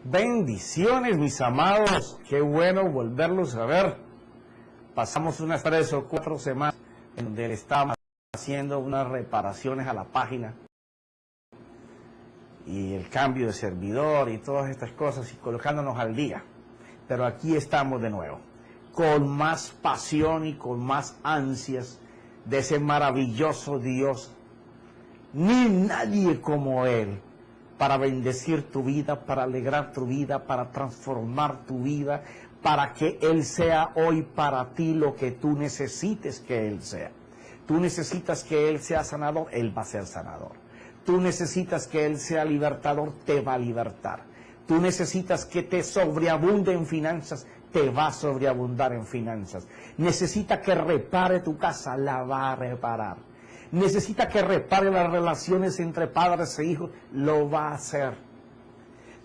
Bendiciones, mis amados. Qué bueno volverlos a ver. Pasamos unas 3 o 4 semanas en donde le estábamos haciendo unas reparaciones a la página y el cambio de servidor y todas estas cosas y colocándonos al día. Pero aquí estamos de nuevo, con más pasión y con más ansias de ese maravilloso Dios. Ni nadie como Él, para bendecir tu vida, para alegrar tu vida, para transformar tu vida, para que Él sea hoy para ti lo que tú necesites que Él sea. Tú necesitas que Él sea sanador, Él va a ser sanador. Tú necesitas que Él sea libertador, te va a libertar. Tú necesitas que te sobreabunde en finanzas, te va a sobreabundar en finanzas. Necesita que repare tu casa, la va a reparar. Necesita que repare las relaciones entre padres e hijos, lo va a hacer.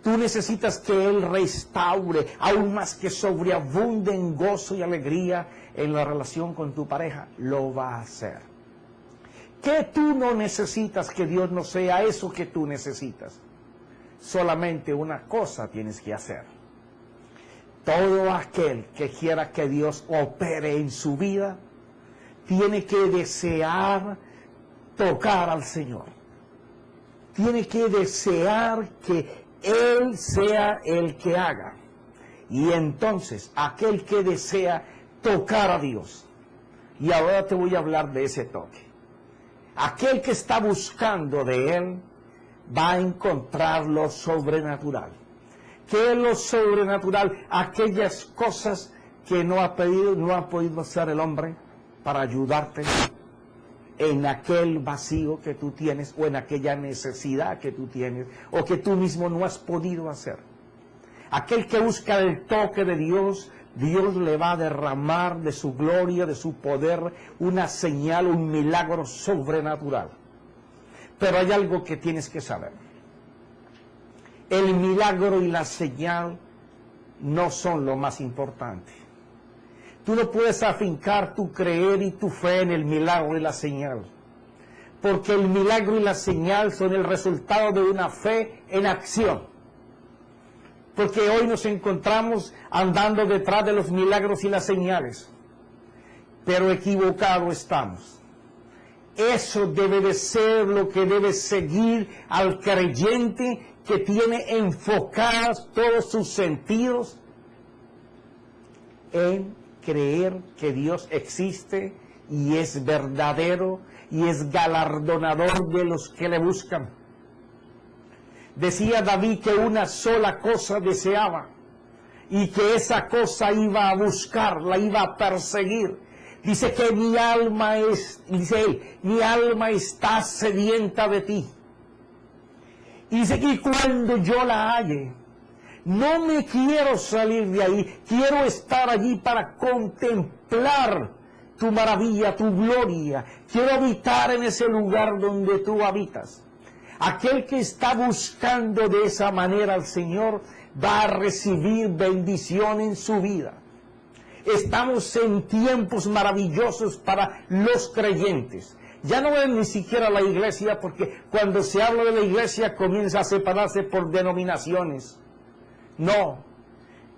Tú necesitas que Él restaure, aún más que sobreabunde en gozo y alegría en la relación con tu pareja, lo va a hacer. ¿Qué tú no necesitas que Dios no sea eso que tú necesitas? Solamente una cosa tienes que hacer. Todo aquel que quiera que Dios opere en su vida, tiene que desear tocar al Señor. Tiene que desear que Él sea el que haga. Y entonces, aquel que desea tocar a Dios, y ahora te voy a hablar de ese toque. Aquel que está buscando de Él, va a encontrar lo sobrenatural. ¿Qué es lo sobrenatural? Aquellas cosas que no ha podido hacer el hombre para ayudarte en aquel vacío que tú tienes o en aquella necesidad que tú tienes o que tú mismo no has podido hacer. Aquel que busca el toque de Dios, Dios le va a derramar de su gloria, de su poder, una señal, un milagro sobrenatural. Pero hay algo que tienes que saber. El milagro y la señal no son lo más importante. Tú no puedes afincar tu creer y tu fe en el milagro y la señal. Porque el milagro y la señal son el resultado de una fe en acción. Porque hoy nos encontramos andando detrás de los milagros y las señales. Pero equivocados estamos. Eso debe de ser lo que debe seguir al creyente que tiene enfocados todos sus sentidos en creer que Dios existe y es verdadero y es galardonador de los que le buscan. Decía David que una sola cosa deseaba y que esa cosa iba a buscar, la iba a perseguir. Dice que mi alma está sedienta de ti. Y dice que cuando yo la halle, no me quiero salir de ahí, quiero estar allí para contemplar tu maravilla, tu gloria. Quiero habitar en ese lugar donde tú habitas. Aquel que está buscando de esa manera al Señor va a recibir bendición en su vida. Estamos en tiempos maravillosos para los creyentes. Ya no es ni siquiera la iglesia, porque cuando se habla de la iglesia comienza a separarse por denominaciones. No,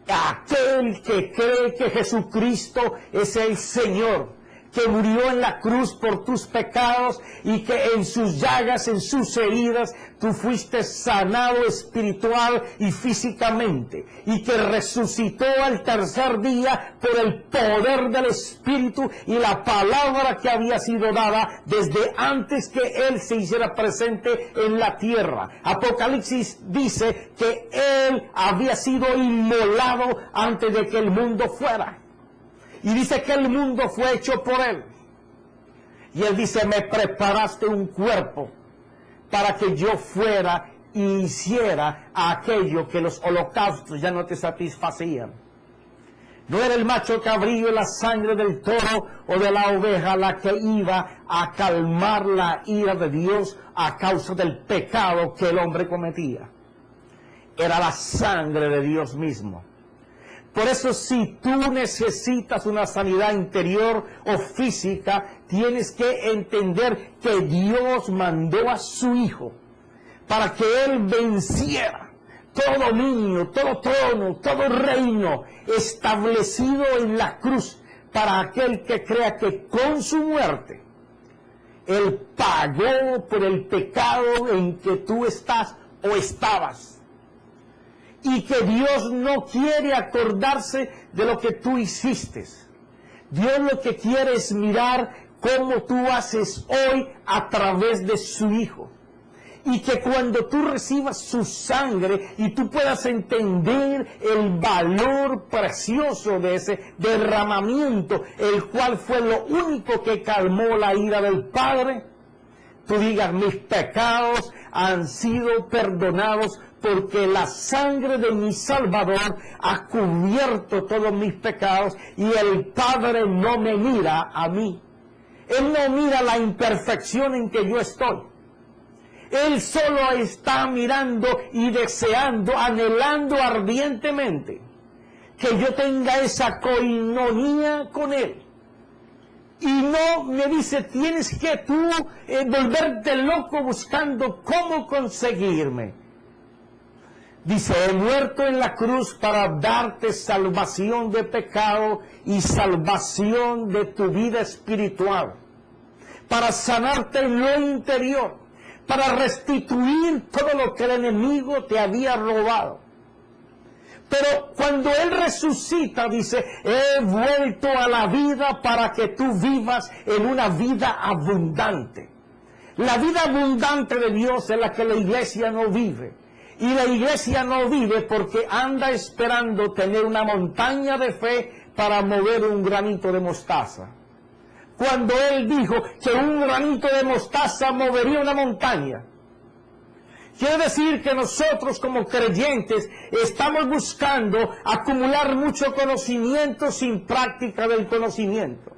aquel que cree que Jesucristo es el Señor, que murió en la cruz por tus pecados y que en sus llagas, en sus heridas, tú fuiste sanado espiritual y físicamente, y que resucitó al tercer día por el poder del Espíritu y la palabra que había sido dada desde antes que Él se hiciera presente en la tierra. Apocalipsis dice que Él había sido inmolado antes de que el mundo fuera. Y dice que el mundo fue hecho por Él. Y Él dice, me preparaste un cuerpo para que yo fuera y hiciera aquello que los holocaustos ya no te satisfacían. No era el macho cabrío, la sangre del toro o de la oveja la que iba a calmar la ira de Dios a causa del pecado que el hombre cometía. Era la sangre de Dios mismo. Por eso, si tú necesitas una sanidad interior o física, tienes que entender que Dios mandó a su Hijo para que Él venciera todo dominio, todo trono, todo reino establecido en la cruz para aquel que crea que con su muerte Él pagó por el pecado en que tú estás o estabas. Y que Dios no quiere acordarse de lo que tú hiciste. Dios lo que quiere es mirar cómo tú haces hoy a través de su Hijo. Y que cuando tú recibas su sangre y tú puedas entender el valor precioso de ese derramamiento, el cual fue lo único que calmó la ira del Padre, tú digas, mis pecados han sido perdonados porque la sangre de mi Salvador ha cubierto todos mis pecados y el Padre no me mira a mí. Él no mira la imperfección en que yo estoy. Él solo está mirando y deseando, anhelando ardientemente que yo tenga esa coinonía con Él. Y no me dice, tienes que tú volverte loco buscando cómo conseguirme. Dice, he muerto en la cruz para darte salvación de pecado y salvación de tu vida espiritual, para sanarte en lo interior, para restituir todo lo que el enemigo te había robado. Pero cuando Él resucita, dice, he vuelto a la vida para que tú vivas en una vida abundante. La vida abundante de Dios es la que la iglesia no vive. Y la iglesia no vive porque anda esperando tener una montaña de fe para mover un granito de mostaza. Cuando Él dijo que un granito de mostaza movería una montaña. Quiere decir que nosotros como creyentes estamos buscando acumular mucho conocimiento sin práctica del conocimiento.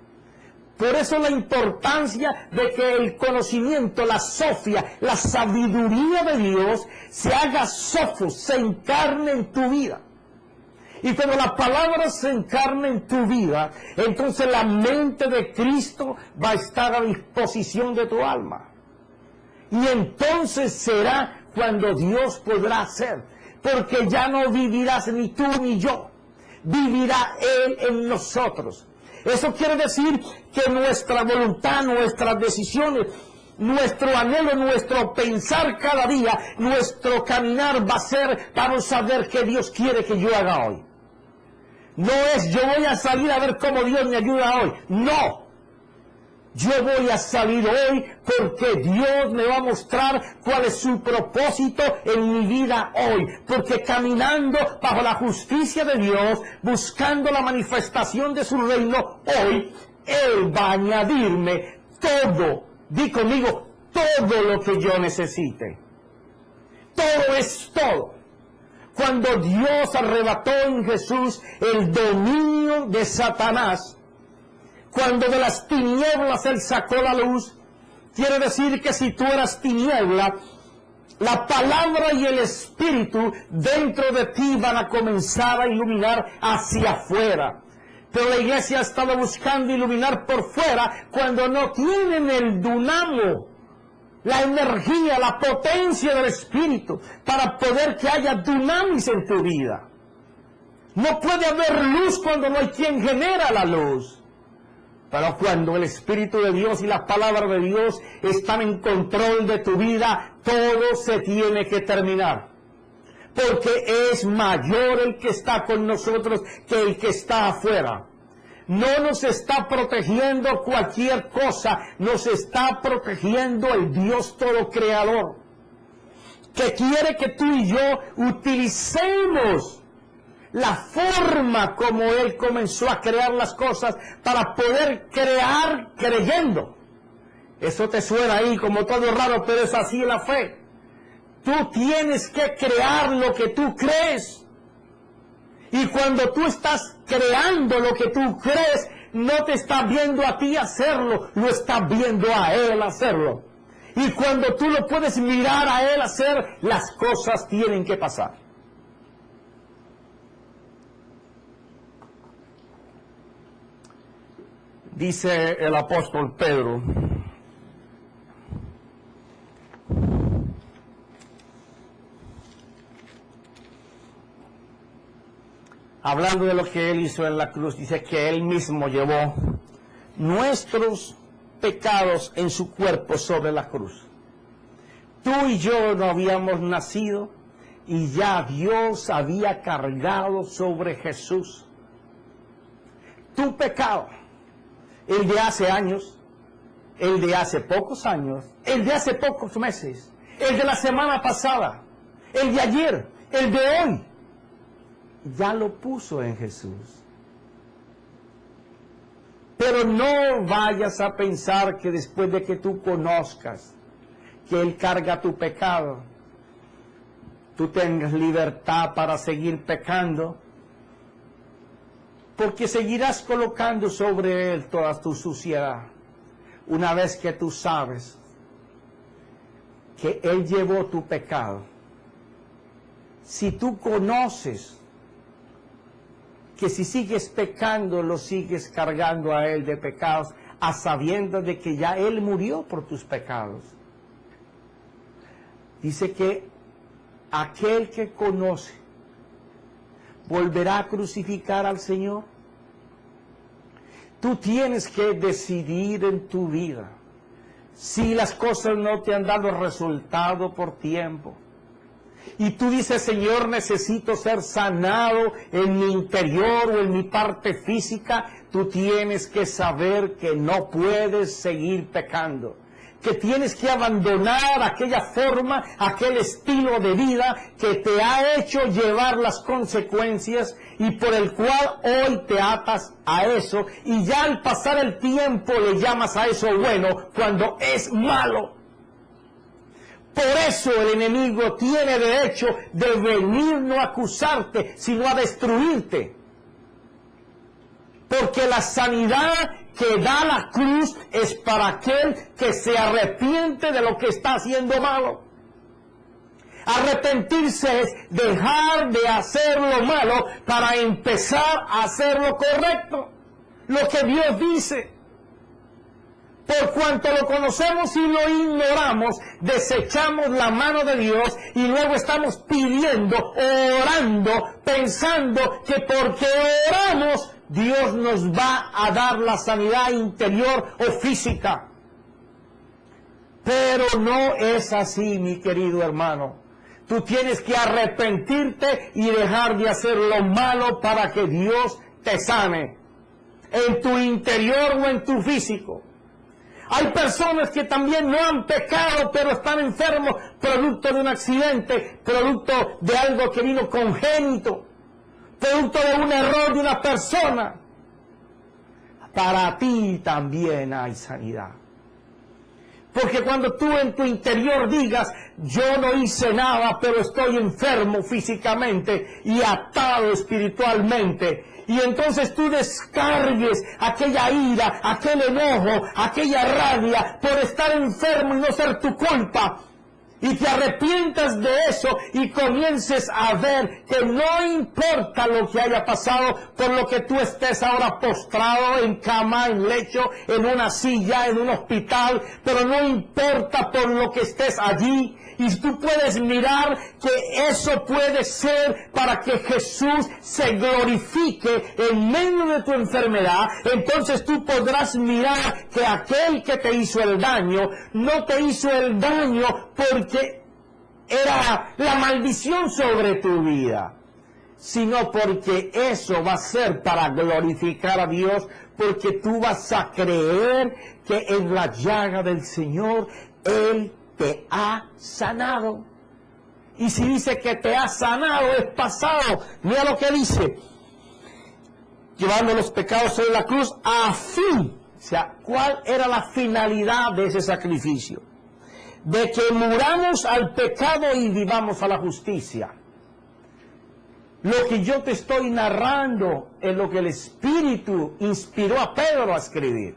Por eso la importancia de que el conocimiento, la sofia, la sabiduría de Dios se haga sofos, se encarne en tu vida. Y cuando la palabra se encarna en tu vida, entonces la mente de Cristo va a estar a disposición de tu alma. Y entonces será cuando Dios podrá hacer, porque ya no vivirás ni tú ni yo, vivirá Él en nosotros. Eso quiere decir que nuestra voluntad, nuestras decisiones, nuestro anhelo, nuestro pensar cada día, nuestro caminar va a ser, vamos a ver qué Dios quiere que yo haga hoy. No es yo voy a salir a ver cómo Dios me ayuda hoy. No. Yo voy a salir hoy porque Dios me va a mostrar cuál es su propósito en mi vida hoy. Porque caminando bajo la justicia de Dios, buscando la manifestación de su reino hoy, Él va a añadirme todo, di conmigo, todo lo que yo necesite. Todo es todo. Cuando Dios arrebató en Jesús el dominio de Satanás, cuando de las tinieblas Él sacó la luz, quiere decir que si tú eras tiniebla, la palabra y el Espíritu dentro de ti van a comenzar a iluminar hacia afuera. Pero la iglesia ha estado buscando iluminar por fuera cuando no tienen el dunamo, la energía, la potencia del Espíritu para poder que haya dunamis en tu vida. No puede haber luz cuando no hay quien genera la luz. Pero cuando el Espíritu de Dios y la palabra de Dios están en control de tu vida, todo se tiene que terminar. Porque es mayor el que está con nosotros que el que está afuera. No nos está protegiendo cualquier cosa, nos está protegiendo el Dios todo creador, que quiere que tú y yo utilicemos la forma como Él comenzó a crear las cosas para poder crear creyendo. Eso te suena ahí como todo raro, pero es así la fe. Tú tienes que crear lo que tú crees. Y cuando tú estás creando lo que tú crees, no te está viendo a ti hacerlo, lo está viendo a Él hacerlo. Y cuando tú lo puedes mirar a Él hacer, las cosas tienen que pasar. Dice el apóstol Pedro, hablando de lo que Él hizo en la cruz, dice que Él mismo llevó nuestros pecados en su cuerpo sobre la cruz. Tú y yo no habíamos nacido y ya Dios había cargado sobre Jesús tu pecado, el de hace años, el de hace pocos años, el de hace pocos meses, el de la semana pasada, el de ayer, el de hoy. Ya lo puso en Jesús. Pero no vayas a pensar que después de que tú conozcas que Él carga tu pecado, tú tengas libertad para seguir pecando, porque seguirás colocando sobre Él toda tu suciedad. Una vez que tú sabes que Él llevó tu pecado, si tú conoces que si sigues pecando, lo sigues cargando a Él de pecados, a sabiendas de que ya Él murió por tus pecados. Dice que aquel que conoce volverá a crucificar al Señor. Tú tienes que decidir en tu vida. Si las cosas no te han dado resultado por tiempo, y tú dices, Señor, necesito ser sanado en mi interior o en mi parte física, tú tienes que saber que no puedes seguir pecando, que tienes que abandonar aquella forma, aquel estilo de vida que te ha hecho llevar las consecuencias y por el cual hoy te atas a eso, y ya al pasar el tiempo le llamas a eso bueno cuando es malo. Por eso el enemigo tiene derecho de venir no a acusarte, sino a destruirte. Porque la sanidad que da la cruz es para aquel que se arrepiente de lo que está haciendo malo. Arrepentirse es dejar de hacer lo malo para empezar a hacer lo correcto, lo que Dios dice. Por cuanto lo conocemos y lo ignoramos, desechamos la mano de Dios y luego estamos pidiendo, orando, pensando que porque oramos, Dios nos va a dar la sanidad interior o física. Pero no es así, mi querido hermano. Tú tienes que arrepentirte y dejar de hacer lo malo para que Dios te sane, en tu interior o en tu físico. Hay personas que también no han pecado, pero están enfermos, producto de un accidente, producto de algo que vino congénito, producto de un error de una persona. Para ti también hay sanidad. Porque cuando tú en tu interior digas, yo no hice nada, pero estoy enfermo físicamente y atado espiritualmente, y entonces tú descargues aquella ira, aquel enojo, aquella rabia por estar enfermo y no ser tu culpa, y te arrepientas de eso y comiences a ver que no importa lo que haya pasado, por lo que tú estés ahora postrado en cama, en lecho, en una silla, en un hospital, pero no importa por lo que estés allí. Y tú puedes mirar que eso puede ser para que Jesús se glorifique en medio de tu enfermedad. Entonces tú podrás mirar que aquel que te hizo el daño, no te hizo el daño porque era la maldición sobre tu vida, sino porque eso va a ser para glorificar a Dios, porque tú vas a creer que en la llaga del Señor Él te ha sanado. Y si dice que te ha sanado, es pasado. Mira lo que dice: llevando los pecados sobre la cruz a fin. O sea, ¿cuál era la finalidad de ese sacrificio? De que muramos al pecado y vivamos a la justicia. Lo que yo te estoy narrando es lo que el Espíritu inspiró a Pedro a escribir.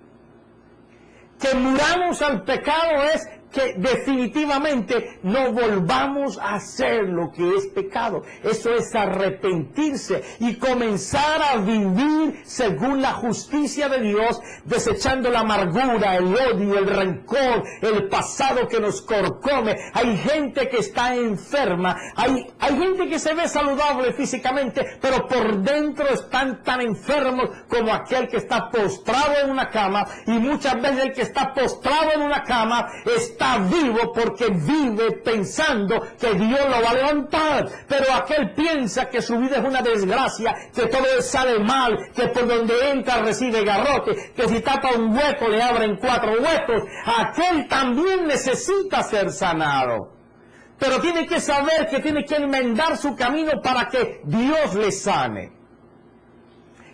Que muramos al pecado es que definitivamente no volvamos a hacer lo que es pecado. Eso es arrepentirse y comenzar a vivir según la justicia de Dios, desechando la amargura, el odio, el rencor, el pasado que nos corcome. Hay gente que está enferma, hay gente que se ve saludable físicamente, pero por dentro están tan enfermos como aquel que está postrado en una cama, y muchas veces el que está postrado en una cama está vivo porque vive pensando que Dios lo va a levantar, pero aquel piensa que su vida es una desgracia, que todo le sale mal, que por donde entra recibe garrote, que si tapa un hueco le abren 4 huecos. Aquel también necesita ser sanado, pero tiene que saber que tiene que enmendar su camino para que Dios le sane.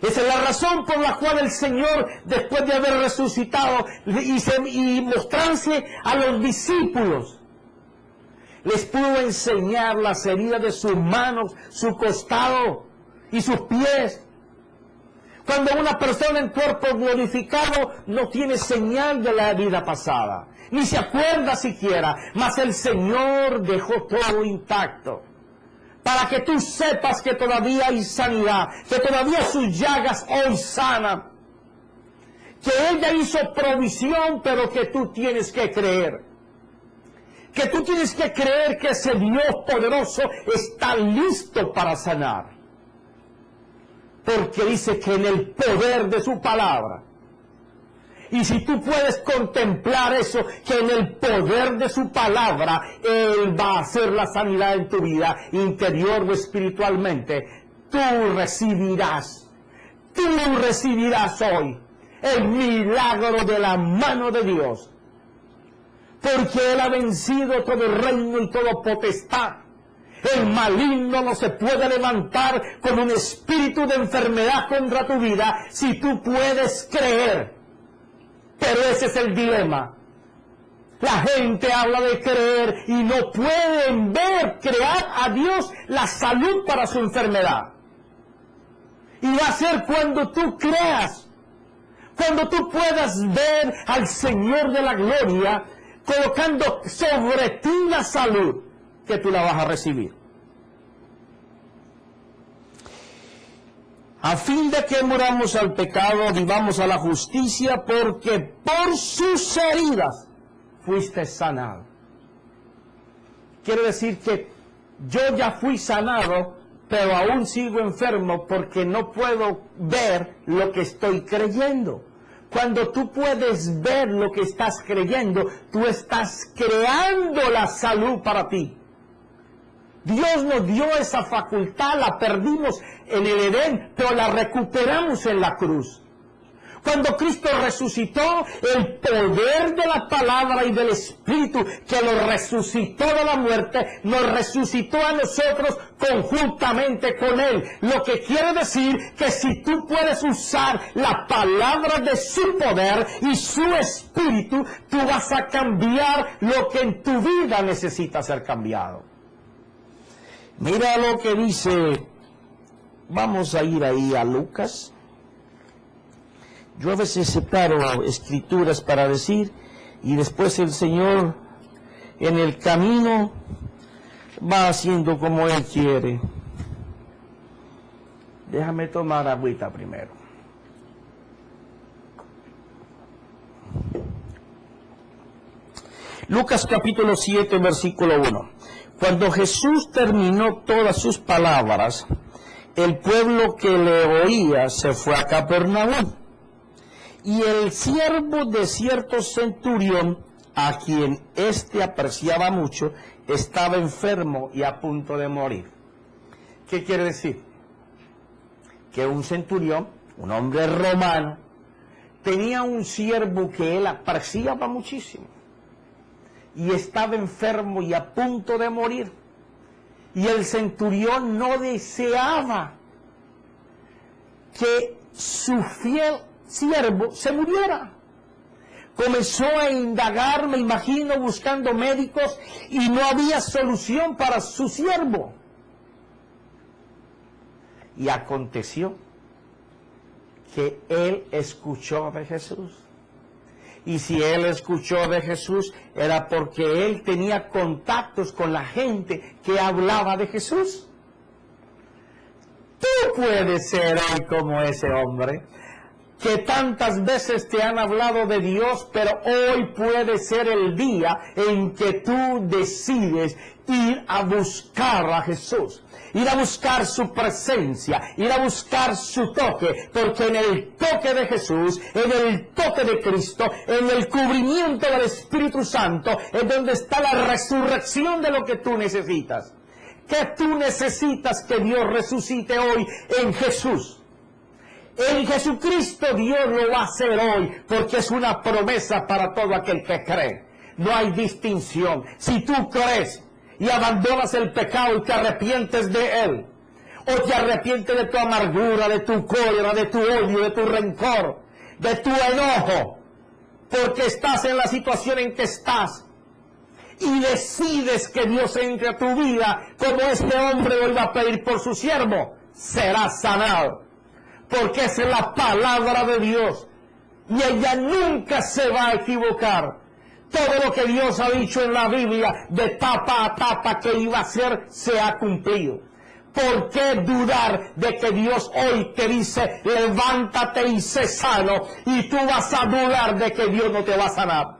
Esa es la razón por la cual el Señor, después de haber resucitado y mostrarse a los discípulos, les pudo enseñar las heridas de sus manos, su costado y sus pies. Cuando una persona en cuerpo glorificado no tiene señal de la vida pasada, ni se acuerda siquiera, mas el Señor dejó todo intacto, para que tú sepas que todavía hay sanidad, que todavía sus llagas hoy sanan, que Él ya hizo provisión, pero que tú tienes que creer. Que tú tienes que creer que ese Dios poderoso está listo para sanar. Porque dice que en el poder de su palabra. Y si tú puedes contemplar eso, que en el poder de su palabra, Él va a hacer la sanidad en tu vida, interior o espiritualmente, tú recibirás hoy el milagro de la mano de Dios. Porque Él ha vencido todo reino y todo potestad. El maligno no se puede levantar con un espíritu de enfermedad contra tu vida si tú puedes creer. Pero ese es el dilema. La gente habla de creer y no pueden ver, crear a Dios la salud para su enfermedad. Y va a ser cuando tú creas, cuando tú puedas ver al Señor de la gloria colocando sobre ti la salud, que tú la vas a recibir. A fin de que muramos al pecado, vivamos a la justicia, porque por sus heridas fuiste sanado. Quiere decir que yo ya fui sanado, pero aún sigo enfermo porque no puedo ver lo que estoy creyendo. Cuando tú puedes ver lo que estás creyendo, tú estás creando la salud para ti. Dios nos dio esa facultad, la perdimos en el Edén, pero la recuperamos en la cruz. Cuando Cristo resucitó, el poder de la palabra y del Espíritu que lo resucitó de la muerte, nos resucitó a nosotros conjuntamente con Él. Lo que quiere decir que si tú puedes usar la palabra de su poder y su Espíritu, tú vas a cambiar lo que en tu vida necesita ser cambiado. Mira lo que dice, vamos a ir ahí a Lucas. Yo a veces separo escrituras para decir, y después el Señor en el camino va haciendo como Él quiere. Déjame tomar agüita primero. Lucas capítulo 7, versículo 1. Cuando Jesús terminó todas sus palabras, el pueblo que le oía se fue a Capernaum. Y el siervo de cierto centurión, a quien éste apreciaba mucho, estaba enfermo y a punto de morir. ¿Qué quiere decir? Que un centurión, un hombre romano, tenía un siervo que él apreciaba muchísimo. Y estaba enfermo y a punto de morir. Y el centurión no deseaba que su fiel siervo se muriera. Comenzó a indagar, me imagino, buscando médicos, y no había solución para su siervo. Y aconteció que él escuchó de Jesús. Y si él escuchó de Jesús, era porque él tenía contactos con la gente que hablaba de Jesús. Tú puedes ser hoy como ese hombre, que tantas veces te han hablado de Dios, pero hoy puede ser el día en que tú decides ir a buscar a Jesús, ir a buscar su presencia, ir a buscar su toque, porque en el toque de Jesús, en el toque de Cristo, en el cubrimiento del Espíritu Santo, es donde está la resurrección de lo que tú necesitas. ¿Qué tú necesitas que Dios resucite hoy? En Jesús. En Jesucristo Dios lo va a hacer hoy, porque es una promesa para todo aquel que cree. No hay distinción. Si tú crees y abandonas el pecado y te arrepientes de él, o te arrepientes de tu amargura, de tu cólera, de tu odio, de tu rencor, de tu enojo, porque estás en la situación en que estás, y decides que Dios entre a tu vida, como este hombre hoy va a pedir por su siervo, serás sanado. Porque esa es la palabra de Dios, y ella nunca se va a equivocar. Todo lo que Dios ha dicho en la Biblia, de tapa a tapa que iba a hacer, se ha cumplido. ¿Por qué dudar de que Dios hoy te dice, levántate y sé sano, y tú vas a dudar de que Dios no te va a sanar?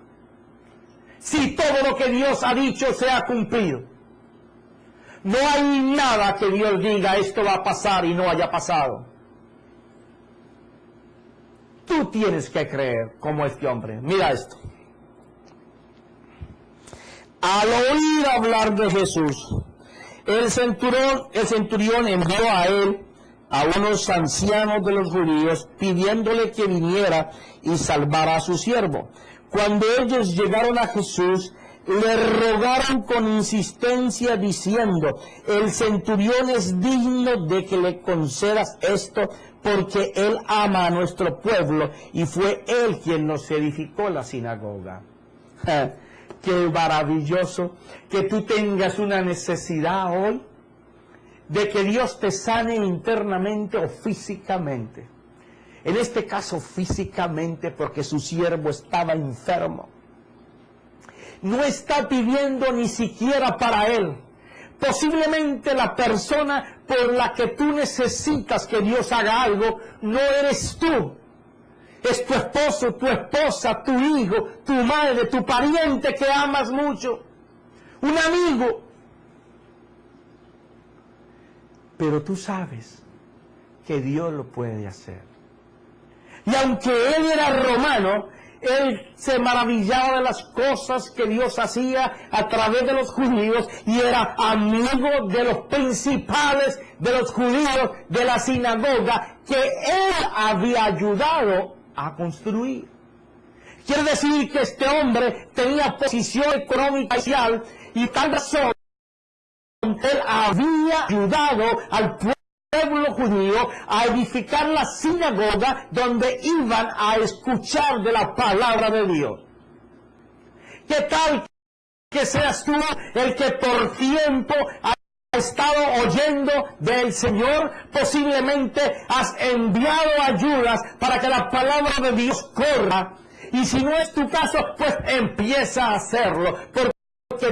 Si todo lo que Dios ha dicho se ha cumplido. No hay nada que Dios diga, esto va a pasar y no haya pasado. Tú tienes que creer como este hombre. Mira esto. Al oír hablar de Jesús, el centurión envió a él a unos ancianos de los judíos, pidiéndole que viniera y salvara a su siervo. Cuando ellos llegaron a Jesús, le rogaron con insistencia diciendo, el centurión es digno de que le concedas esto, porque él ama a nuestro pueblo y fue él quien nos edificó la sinagoga. Qué maravilloso que tú tengas una necesidad hoy de que Dios te sane internamente o físicamente. En este caso físicamente, porque su siervo estaba enfermo. No está pidiendo ni siquiera para él. Posiblemente la persona por la que tú necesitas que Dios haga algo, no eres tú. Es tu esposo, tu esposa, tu hijo, tu madre, tu pariente que amas mucho, un amigo. Pero tú sabes que Dios lo puede hacer. Y aunque él era romano, él se maravillaba de las cosas que Dios hacía a través de los judíos y era amigo de los principales de los judíos de la sinagoga que él había ayudado a construir. Quiere decir que este hombre tenía posición económica y social, y tal razón él había ayudado al pueblo judío a edificar la sinagoga donde iban a escuchar de la palabra de Dios. ¿Qué tal que seas tú el que por tiempo ha estado oyendo del Señor? Posiblemente has enviado ayudas para que la palabra de Dios corra, y si no es tu caso, pues empieza a hacerlo, porque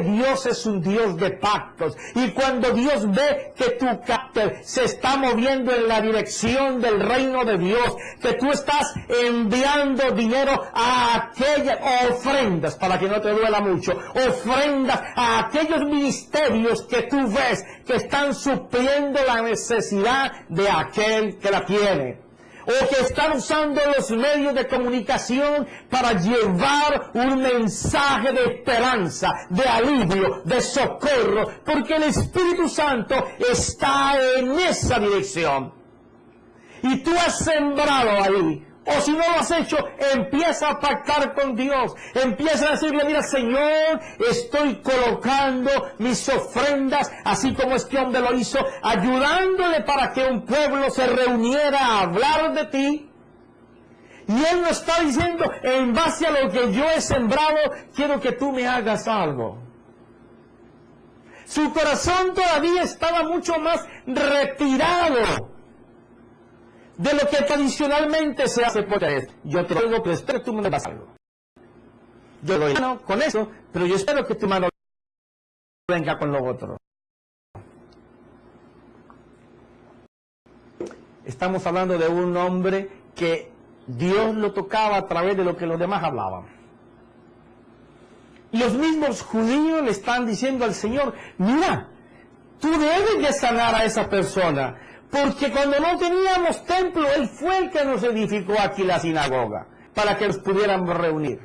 Dios es un Dios de pactos, y cuando Dios ve que tu carácter se está moviendo en la dirección del reino de Dios, que tú estás enviando dinero a aquellas ofrendas, para que no te duela mucho, ofrendas a aquellos ministerios que tú ves que están supliendo la necesidad de aquel que la tiene, o que están usando los medios de comunicación para llevar un mensaje de esperanza, de alivio, de socorro, porque el Espíritu Santo está en esa dirección. Y tú has sembrado ahí. O si no lo has hecho, empieza a pactar con Dios. Empieza a decirle, mira Señor, estoy colocando mis ofrendas, así como este hombre lo hizo, ayudándole para que un pueblo se reuniera a hablar de ti. Y él nos está diciendo, en base a lo que yo he sembrado, quiero que tú me hagas algo. Su corazón todavía estaba mucho más retirado de lo que tradicionalmente se hace por él. Yo te lo digo, pero espero que tú me das algo. Yo doy mano con eso, pero yo espero que tu mano venga con lo otro. Estamos hablando de un hombre que Dios lo tocaba a través de lo que los demás hablaban. Los mismos judíos le están diciendo al Señor, mira, tú debes de sanar a esa persona, porque cuando no teníamos templo, Él fue el que nos edificó aquí la sinagoga, para que nos pudiéramos reunir.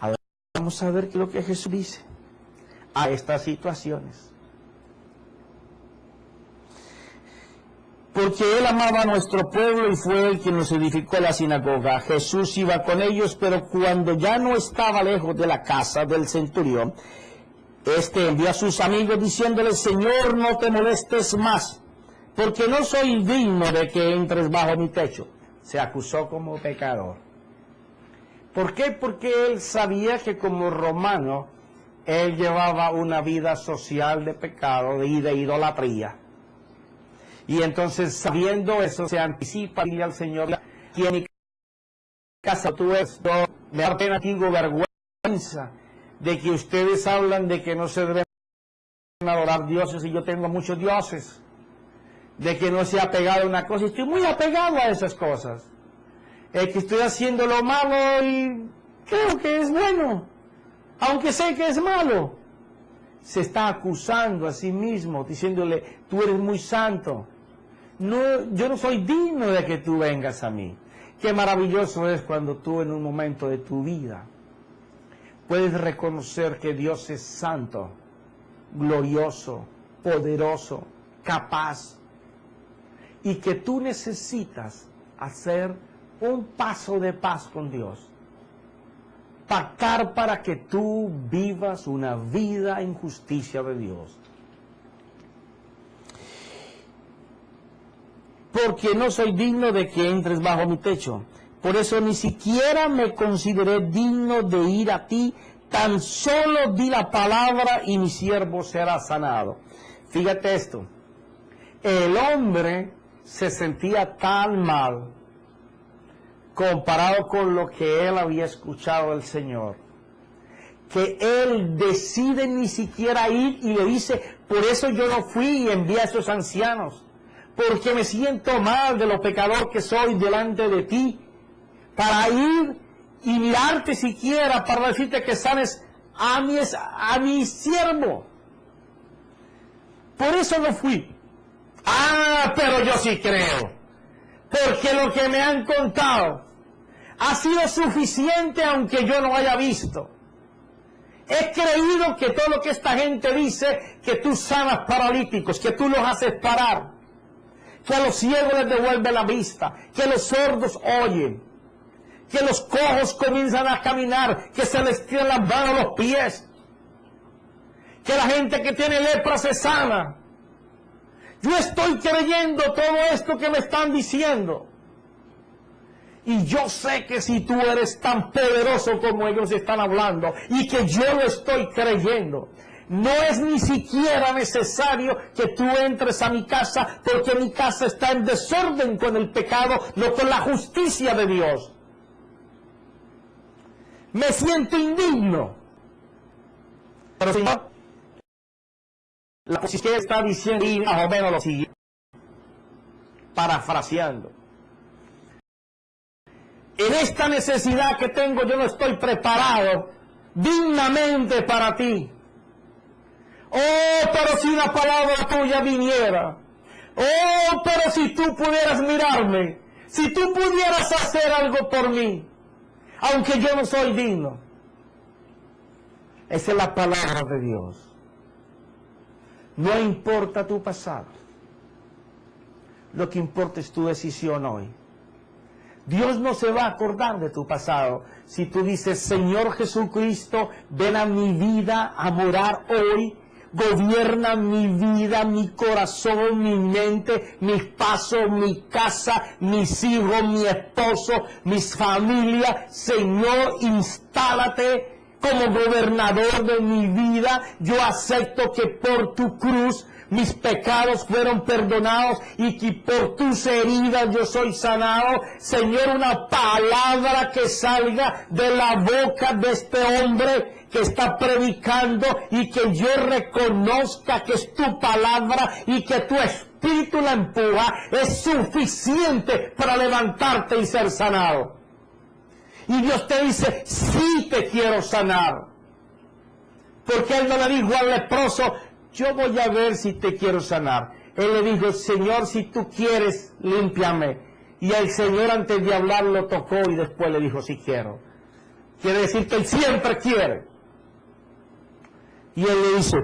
Ahora vamos a ver qué es lo que Jesús dice a estas situaciones. Porque Él amaba a nuestro pueblo y fue Él quien nos edificó la sinagoga. Jesús iba con ellos, pero cuando ya no estaba lejos de la casa del centurión, envió a sus amigos diciéndole, Señor, no te molestes más, porque no soy digno de que entres bajo mi techo. Se acusó como pecador. ¿Por qué? Porque él sabía que como romano, él llevaba una vida social de pecado y de idolatría. Y entonces, sabiendo eso, se anticipa y al Señor, que en mi casa tú eres, me da pena, tengo vergüenza de que ustedes hablan de que no se deben adorar dioses y yo tengo muchos dioses, de que no se ha apegado a una cosa, y estoy muy apegado a esas cosas, que estoy haciendo lo malo y creo que es bueno, aunque sé que es malo. Se está acusando a sí mismo, diciéndole, tú eres muy santo, no, yo no soy digno de que tú vengas a mí. Qué maravilloso es cuando tú en un momento de tu vida puedes reconocer que Dios es santo, glorioso, poderoso, capaz, y que tú necesitas hacer un paso de paz con Dios. Pactar para que tú vivas una vida en justicia de Dios. Porque no soy digno de que entres bajo mi techo. Por eso ni siquiera me consideré digno de ir a ti, tan solo di la palabra y mi siervo será sanado. Fíjate esto, el hombre se sentía tan mal comparado con lo que él había escuchado del Señor, que él decide ni siquiera ir y le dice, por eso yo no fui y envié a esos ancianos, porque me siento mal de lo pecador que soy delante de ti, para ir y mirarte siquiera, para decirte que sanes a mi siervo. Por eso no fui. Pero yo sí creo, porque lo que me han contado ha sido suficiente aunque yo no haya visto. He creído que todo lo que esta gente dice, que tú sanas paralíticos, que tú los haces parar, que a los ciegos les devuelve la vista, que los sordos oyen, que los cojos comienzan a caminar, que se les tiran las manos a los pies, que la gente que tiene lepra se sana. Yo estoy creyendo todo esto que me están diciendo. Y yo sé que si tú eres tan poderoso como ellos están hablando, y que yo lo estoy creyendo, no es ni siquiera necesario que tú entres a mi casa, porque mi casa está en desorden con el pecado, no con la justicia de Dios. Me siento indigno. Pero Señor, la posición está diciendo y más o menos lo siguiente, parafraseando. En esta necesidad que tengo yo no estoy preparado dignamente para ti. Oh, pero si una palabra tuya viniera. Oh, pero si tú pudieras mirarme. Si tú pudieras hacer algo por mí. Aunque yo no soy digno. Esa es la palabra de Dios. No importa tu pasado. Lo que importa es tu decisión hoy. Dios no se va a acordar de tu pasado. Si tú dices, Señor Jesucristo, ven a mi vida a morar hoy, gobierna mi vida, mi corazón, mi mente, mis pasos, mi casa, mis hijos, mi esposo, mis familias. Señor, instálate como gobernador de mi vida. Yo acepto que por tu cruz mis pecados fueron perdonados y que por tus heridas yo soy sanado. Señor, una palabra que salga de la boca de este hombre que está predicando y que yo reconozca que es tu palabra y que tu Espíritu la empuja, es suficiente para levantarte y ser sanado. Y Dios te dice, sí te quiero sanar. Porque Él no le dijo al leproso, yo voy a ver si te quiero sanar. Él le dijo, Señor, si tú quieres, límpiame. Y el Señor antes de hablar lo tocó y después le dijo, sí quiero. Quiere decir que Él siempre quiere. Y Él le dice,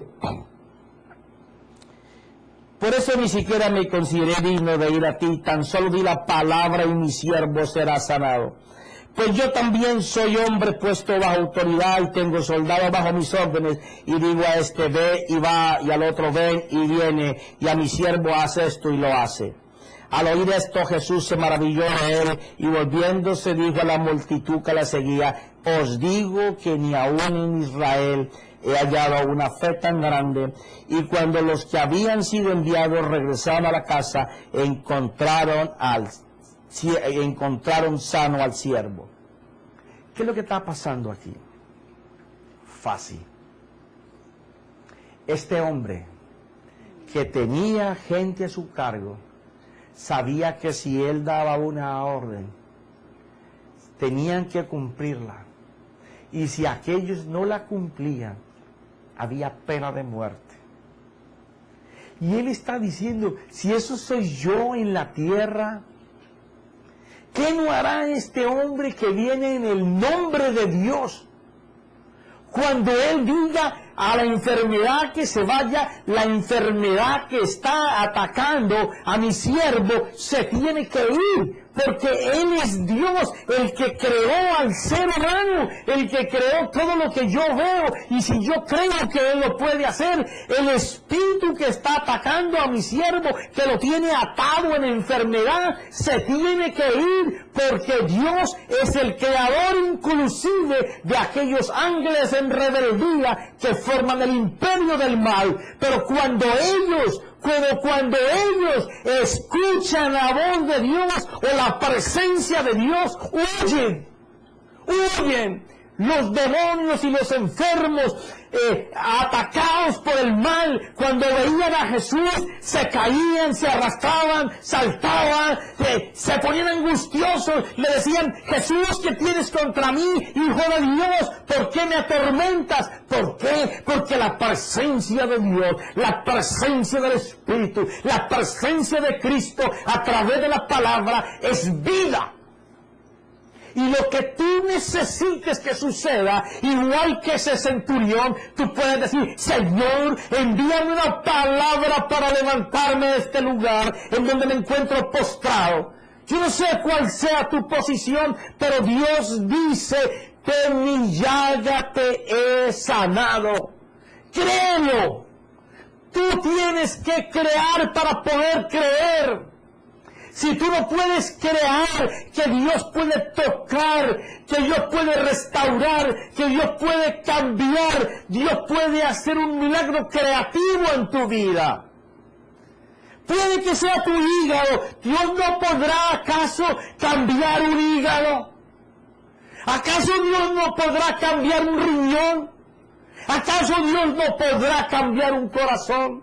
por eso ni siquiera me consideré digno de ir a ti, tan solo di la palabra y mi siervo será sanado. Pues yo también soy hombre puesto bajo autoridad y tengo soldados bajo mis órdenes, y digo a este ve y va, y al otro ven y viene, y a mi siervo hace esto y lo hace. Al oír esto Jesús se maravilló de él, y volviéndose dijo a la multitud que la seguía, os digo que ni aún en Israel he hallado una fe tan grande. Y cuando los que habían sido enviados regresaron a la casa, encontraron sano al siervo. ¿Qué es lo que está pasando aquí? Fácil. Este hombre que tenía gente a su cargo, sabía que si él daba una orden, tenían que cumplirla. Y si aquellos no la cumplían, había pena de muerte. Y él está diciendo, si eso soy yo en la tierra, ¿qué no hará este hombre que viene en el nombre de Dios? Cuando él diga a la enfermedad que se vaya, la enfermedad que está atacando a mi siervo se tiene que ir, porque Él es Dios, el que creó al ser humano, el que creó todo lo que yo veo, y si yo creo que Él lo puede hacer, el espíritu que está atacando a mi siervo, que lo tiene atado en enfermedad, se tiene que ir, porque Dios es el creador inclusive de aquellos ángeles en rebeldía que forman el imperio del mal. Pero cuando ellos escuchan la voz de Dios o la presencia de Dios, huyen. Los demonios y los enfermos atacados por el mal, cuando veían a Jesús, se caían, se arrastraban, saltaban, se ponían angustiosos, le decían, Jesús, ¿qué tienes contra mí, Hijo de Dios? ¿Por qué me atormentas? ¿Por qué? Porque la presencia de Dios, la presencia del Espíritu, la presencia de Cristo a través de la palabra es vida. Y lo que tú necesites que suceda, igual que ese centurión, tú puedes decir, Señor, envíame una palabra para levantarme de este lugar en donde me encuentro postrado. Yo no sé cuál sea tu posición, pero Dios dice, de mi llaga te he sanado. Créelo. Tú tienes que crear para poder creer. Si tú no puedes crear que Dios puede tocar, que Dios puede restaurar, que Dios puede cambiar, Dios puede hacer un milagro creativo en tu vida. Puede que sea tu hígado. ¿Dios no podrá acaso cambiar un hígado? ¿Acaso Dios no podrá cambiar un riñón? ¿Acaso Dios no podrá cambiar un corazón?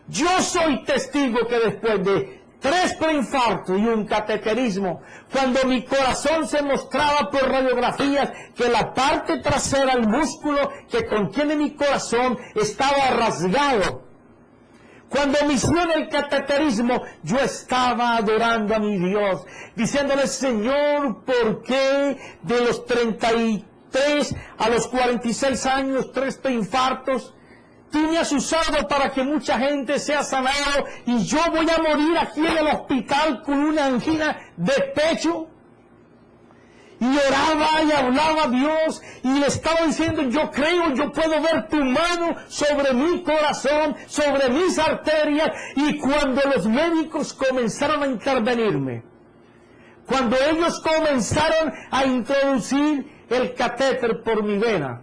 Yo soy testigo que después de 3 preinfartos y un cateterismo, cuando mi corazón se mostraba por radiografías que la parte trasera, el músculo que contiene mi corazón, estaba rasgado. Cuando me hicieron el cateterismo, yo estaba adorando a mi Dios, diciéndole, Señor, ¿por qué de los 33 a los 46 años, 3 preinfartos? Tú me has usado para que mucha gente sea sanado y yo voy a morir aquí en el hospital con una angina de pecho. Y oraba y hablaba a Dios y le estaba diciendo, yo creo, yo puedo ver tu mano sobre mi corazón, sobre mis arterias. Y cuando los médicos comenzaron a intervenirme, cuando ellos comenzaron a introducir el catéter por mi vena,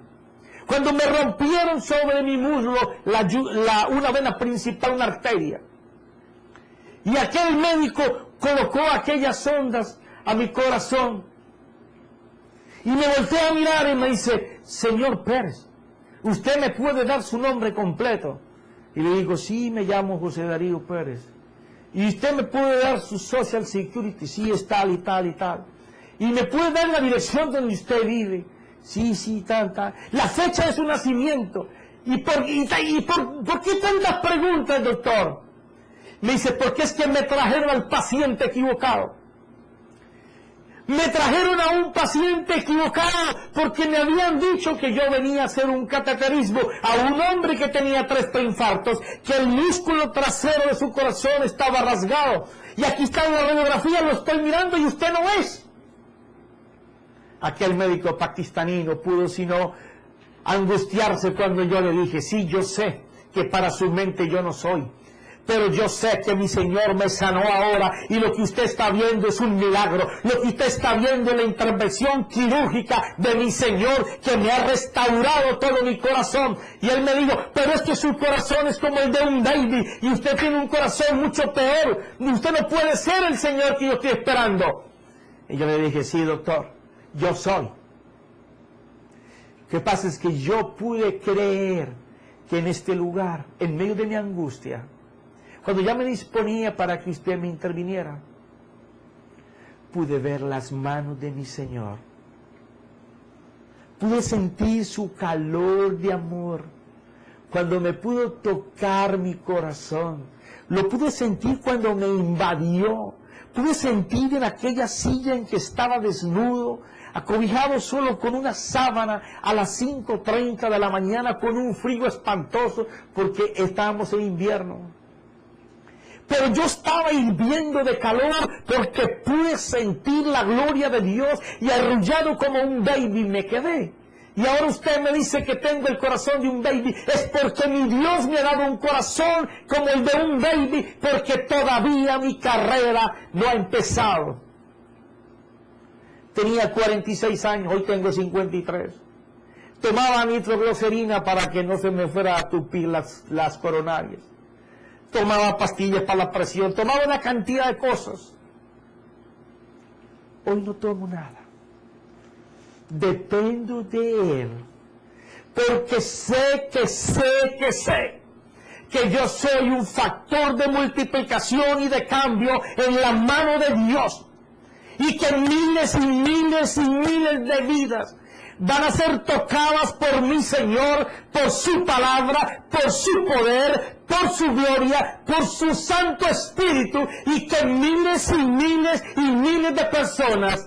Cuando me rompieron sobre mi muslo una vena principal, una arteria. Y aquel médico colocó aquellas ondas a mi corazón. Y me volteé a mirar y me dice, señor Pérez, ¿usted me puede dar su nombre completo? Y le digo, sí, me llamo José Darío Pérez. ¿Y usted me puede dar su Social Security? Sí, es tal y tal y tal. ¿Y me puede dar la dirección donde usted vive? Sí, sí, tal, tal. La fecha de su nacimiento. ¿Y por qué tantas preguntas, doctor? Me dice, porque es que me trajeron al paciente equivocado. Me trajeron a un paciente equivocado porque me habían dicho que yo venía a hacer un cateterismo a un hombre que tenía 3 preinfartos, que el músculo trasero de su corazón estaba rasgado. Y aquí está en la radiografía, lo estoy mirando y usted no es. Aquel médico pakistaní no pudo sino angustiarse cuando yo le dije, sí, yo sé que para su mente yo no soy, pero yo sé que mi Señor me sanó ahora y lo que usted está viendo es un milagro. Lo que usted está viendo es la intervención quirúrgica de mi Señor que me ha restaurado todo mi corazón. Y él me dijo, pero es que su corazón es como el de un baby y usted tiene un corazón mucho peor. Usted no puede ser el Señor que yo estoy esperando. Y yo le dije, sí, doctor, yo soy. Lo que pasa es que yo pude creer que en este lugar, en medio de mi angustia, cuando ya me disponía para que usted me interviniera, pude ver las manos de mi Señor. Pude sentir su calor de amor. Cuando me pudo tocar mi corazón. Lo pude sentir cuando me invadió. Pude sentir en aquella silla en que estaba desnudo, acobijado solo con una sábana a las 5:30 de la mañana con un frío espantoso porque estábamos en invierno. Pero yo estaba hirviendo de calor porque pude sentir la gloria de Dios y arrullado como un baby me quedé. Y ahora usted me dice que tengo el corazón de un baby. Es porque mi Dios me ha dado un corazón como el de un baby, porque todavía mi carrera no ha empezado. Tenía 46 años, hoy tengo 53. Tomaba nitroglicerina para que no se me fuera a tupir las coronarias. Tomaba pastillas para la presión, tomaba una cantidad de cosas. Hoy no tomo nada. Dependo de Él, porque sé que yo soy un factor de multiplicación y de cambio en la mano de Dios, y que miles y miles y miles de vidas van a ser tocadas por mi Señor, por su palabra, por su poder, por su gloria, por su Santo Espíritu, y que miles y miles y miles de personas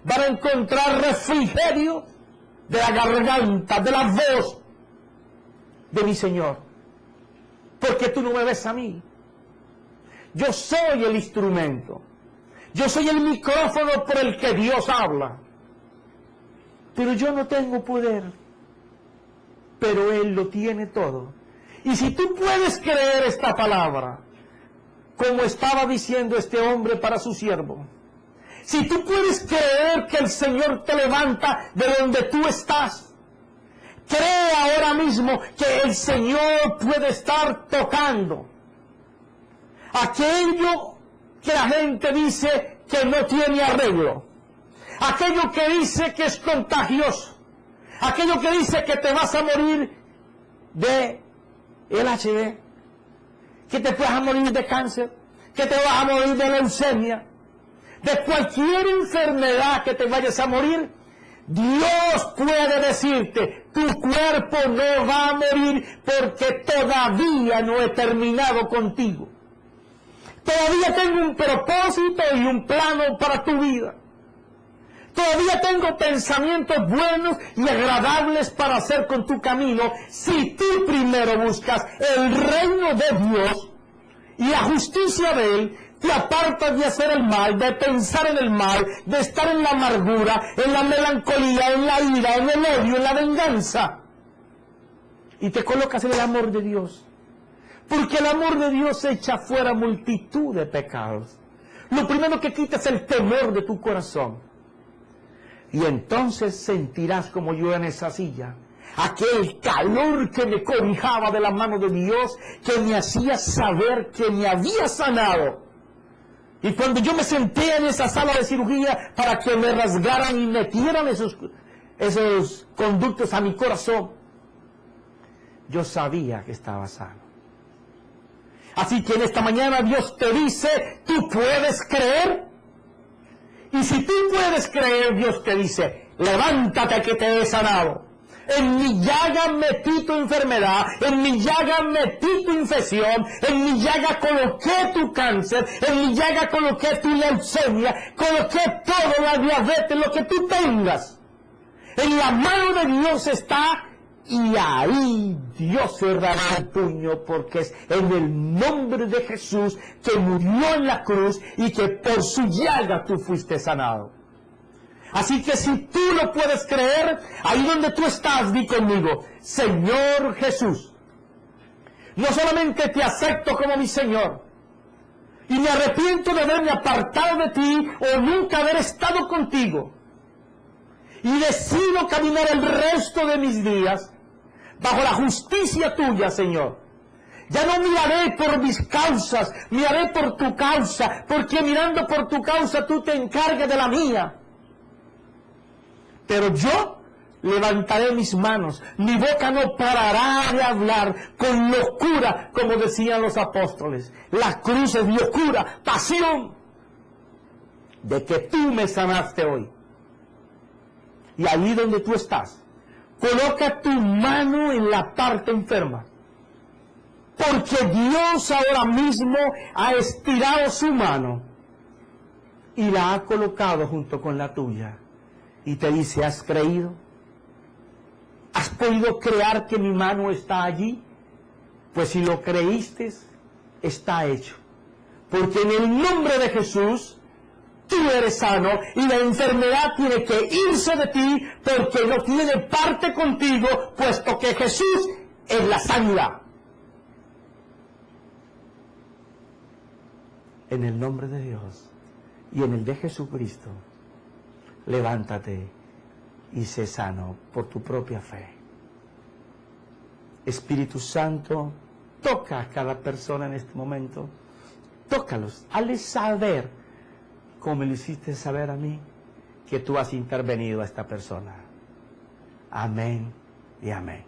van a encontrar refrigerio de la garganta, de la voz de mi Señor. Porque tú no me ves a mí. Yo soy el instrumento. Yo soy el micrófono por el que Dios habla. Pero yo no tengo poder. Pero Él lo tiene todo. Y si tú puedes creer esta palabra, como estaba diciendo este hombre para su siervo, si tú puedes creer que el Señor te levanta de donde tú estás, cree ahora mismo que el Señor puede estar tocando aquello que la gente dice que no tiene arreglo, aquello que dice que es contagioso, aquello que dice que te vas a morir de el HIV, que te vas a morir de cáncer, que te vas a morir de leucemia, de cualquier enfermedad que te vayas a morir. Dios puede decirte, tu cuerpo no va a morir porque todavía no he terminado contigo. Todavía tengo un propósito y un plano para tu vida. Todavía tengo pensamientos buenos y agradables para hacer con tu camino, si tú primero buscas el reino de Dios y la justicia de Él. Te apartas de hacer el mal, de pensar en el mal, de estar en la amargura, en la melancolía, en la ira, en el odio, en la venganza. Y te colocas en el amor de Dios. Porque el amor de Dios echa fuera multitud de pecados. Lo primero que quita es el temor de tu corazón. Y entonces sentirás como yo en esa silla, aquel calor que me cobijaba de la mano de Dios, que me hacía saber que me había sanado. Y cuando yo me senté en esa sala de cirugía para que me rasgaran y metieran esos conductos a mi corazón, yo sabía que estaba sano. Así que en esta mañana Dios te dice, ¿tú puedes creer? Y si tú puedes creer, Dios te dice, levántate que te he sanado. En mi llaga metí tu enfermedad, en mi llaga metí tu infección, en mi llaga coloqué tu cáncer, en mi llaga coloqué tu leucemia, coloqué todo, la diabetes, lo que tú tengas. En la mano de Dios está, y ahí Dios cerrará el puño, porque es en el nombre de Jesús que murió en la cruz y que por su llaga tú fuiste sanado. Así que si tú lo puedes creer, ahí donde tú estás, di conmigo, Señor Jesús, no solamente te acepto como mi Señor, y me arrepiento de haberme apartado de ti o nunca haber estado contigo, y decido caminar el resto de mis días bajo la justicia tuya, Señor. Ya no miraré por mis causas, miraré por tu causa, porque mirando por tu causa tú te encargas de la mía. Pero yo levantaré mis manos, mi boca no parará de hablar con locura, como decían los apóstoles. La cruz es locura, pasión, de que tú me sanaste hoy. Y allí donde tú estás, coloca tu mano en la parte enferma, porque Dios ahora mismo ha estirado su mano y la ha colocado junto con la tuya. Y te dice, ¿has creído? ¿Has podido creer que mi mano está allí? Pues si lo creíste, está hecho. Porque en el nombre de Jesús, tú eres sano y la enfermedad tiene que irse de ti porque no tiene parte contigo, puesto que Jesús es la sanidad. En el nombre de Dios y en el de Jesucristo, levántate y sé sano por tu propia fe. Espíritu Santo, toca a cada persona en este momento. Tócalos, hazles saber, como me lo hiciste saber a mí, que tú has intervenido a esta persona. Amén y amén.